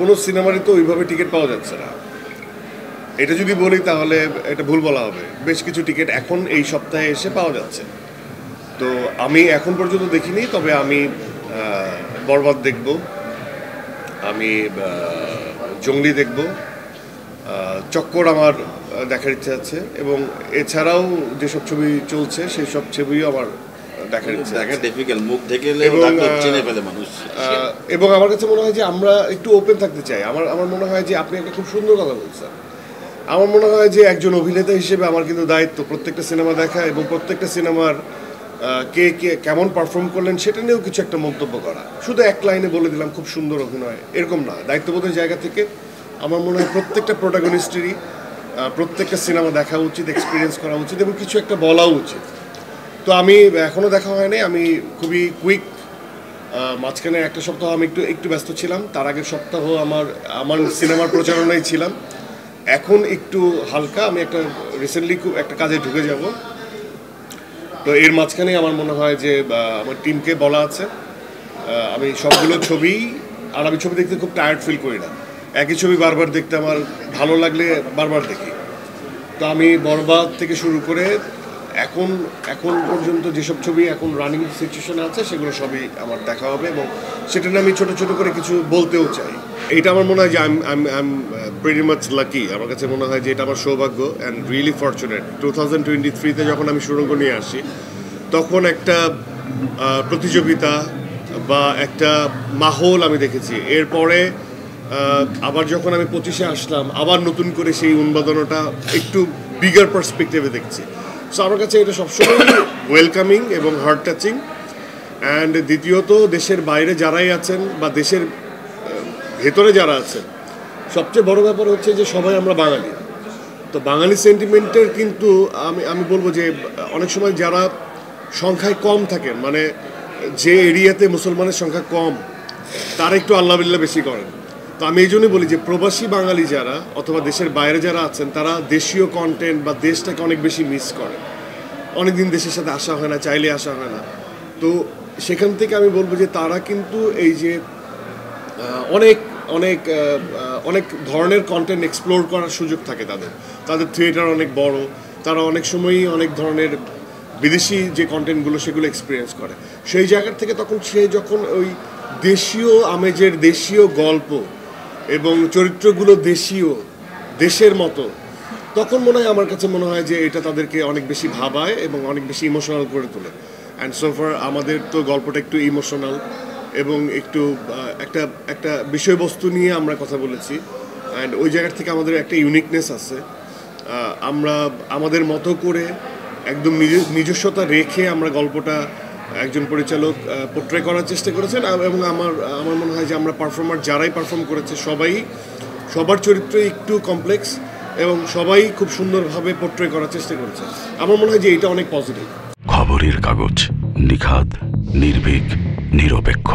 কোনো সিনেমারই তো ওইভাবে টিকিট পাওয়া যাচ্ছে না। এটা যদি বলি তাহলে এটা ভুল বলা হবে। বেশ কিছু টিকিট এখন এই সপ্তাহে এসে পাওয়া যাচ্ছে। তো আমি এখন পর্যন্ত দেখিনি, তবে আমি বরবাদ দেখব, আমি জঙ্গলি দেখব, চক্কর আমার দেখার ইচ্ছা আছে, এবং এছাড়াও যেসব ছবি চলছে সেই সব ছবিও আমার দেখার ইচ্ছা এবং আমার কাছে মনে হয় যে আমরা একটু ওপেন থাকতে চাই। আমার মনে হয় যে আপনি একটা খুব সুন্দর কথা বলছেন। আমার মনে হয় যে একজন অভিনেতা হিসেবে আমার কিন্তু দায়িত্ব প্রত্যেকটা সিনেমা দেখা এবং প্রত্যেকটা সিনেমার কে কে কেমন পারফর্ম করলেন সেটা নিয়েও কিছু একটা মন্তব্য করা। শুধু এক লাইনে বলে দিলাম খুব সুন্দর অভিনয়, এরকম না। দায়িত্ববোধের জায়গা থেকে আমার মনে হয় প্রত্যেকটা প্রোটাগনিস্টেরই প্রত্যেকটা সিনেমা দেখা উচিত, এক্সপিরিয়েন্স করা উচিত এবং কিছু একটা বলাও উচিত। তো আমি এখনও দেখা হয়নি, আমি খুবই কুইক। মাঝখানে একটা সপ্তাহ আমি একটু ব্যস্ত ছিলাম, তার আগের সপ্তাহ আমার সিনেমার প্রচারণায় ছিলাম। এখন একটু হালকা, আমি রিসেন্টলি একটা কাজে ঢুকে যাব। তো এর মাঝখানে আমার মনে হয় যে আমার টিমকে বলা আছে আমি সবগুলো ছবি, আর আমি ছবি দেখতে খুব টায়ার্ড ফিল করি না। একই ছবি বারবার দেখতে আমার ভালো লাগলে বারবার দেখি। তো আমি বরবাদ থেকে শুরু করে এখন পর্যন্ত যেসব ছবি এখন রানিং সিচুয়েশনে আছে সেগুলো সবই আমার দেখা হবে, এবং সেটা নিয়ে আমি ছোটো ছোটো করে কিছু বলতেও চাই। এইটা আমার মনে হয় যে I am pretty much lucky. আমার কাছে মনে হয় যে এটা আমার সৌভাগ্য অ্যান্ড রিয়েলি ফরচুনেট। 2023-তে যখন আমি সুড়ঙ্গ নিয়ে আসি তখন একটা প্রতিযোগিতা বা একটা মাহৌল আমি দেখেছি। এরপরে আবার যখন আমি 25-এ আসলাম আবার নতুন করে সেই উন্মাদনাটা একটু বিগার পার্সপেক্টিভে দেখছি। সো আমার কাছে এটা সবসময় ওয়েলকামিং এবং হার্ট টাচিং। অ্যান্ড দ্বিতীয়ত, দেশের বাইরে যারাই আছেন বা দেশের ভেতরে যারা আছেন, সবচেয়ে বড় ব্যাপার হচ্ছে যে সবাই আমরা বাঙালি। তো বাঙালি সেন্টিমেন্টের কিন্তু আমি বলবো যে অনেক সময় যারা সংখ্যায় কম থাকেন, মানে যে এরিয়াতে মুসলমানের সংখ্যা কম, তারা একটু আল্লাহ বিল্লাহ বেশি করেন। তো আমি এই জন্যই বলি যে প্রবাসী বাঙালি যারা অথবা দেশের বাইরে যারা আছেন তারা দেশীয় কন্টেন্ট বা দেশটাকে অনেক বেশি মিস করে। অনেকদিন দেশের সাথে আসা হয় না, চাইলে আসা হয় না। তো সেখান থেকে আমি বলবো যে তারা কিন্তু এই যে অনেক অনেক অনেক ধরনের কন্টেন্ট এক্সপ্লোর করার সুযোগ থাকে তাদের থিয়েটার অনেক বড়, তারা অনেক সময়ই অনেক ধরনের বিদেশি যে কন্টেন্টগুলো সেগুলো এক্সপিরিয়েন্স করে। সেই জায়গার থেকে তখন সে যখন ওই দেশীয় আমেজের দেশীয় গল্প এবং চরিত্রগুলো দেশের মতো, তখন আমার কাছে মনে হয় যে এটা তাদেরকে অনেক বেশি ভাবায় এবং অনেক বেশি ইমোশনাল করে তোলে। অ্যান্ড সোফার আমাদের তো গল্পটা একটু ইমোশনাল এবং একটু একটা বিষয়বস্তু নিয়ে আমরা কথা বলেছি। অ্যান্ড ওই জায়গার থেকে আমাদের একটা ইউনিকনেস আছে। আমরা আমাদের মতো করে একদম নিজস্বতা রেখে আমরা গল্পটা একজন পরিচালক পোট্রে করার চেষ্টা করেছেন, এবং আমার মনে হয় যে আমরা পারফর্মার যারাই পারফর্ম করেছে সবার চরিত্র একটু কমপ্লেক্স এবং সবাই খুব সুন্দরভাবে পোট্রে করার চেষ্টা করেছে। আমার মনে হয় যে এটা অনেক পজিটিভ। খবরের কাগজ, নিখাদ, নির্ভীক, নিরপেক্ষ।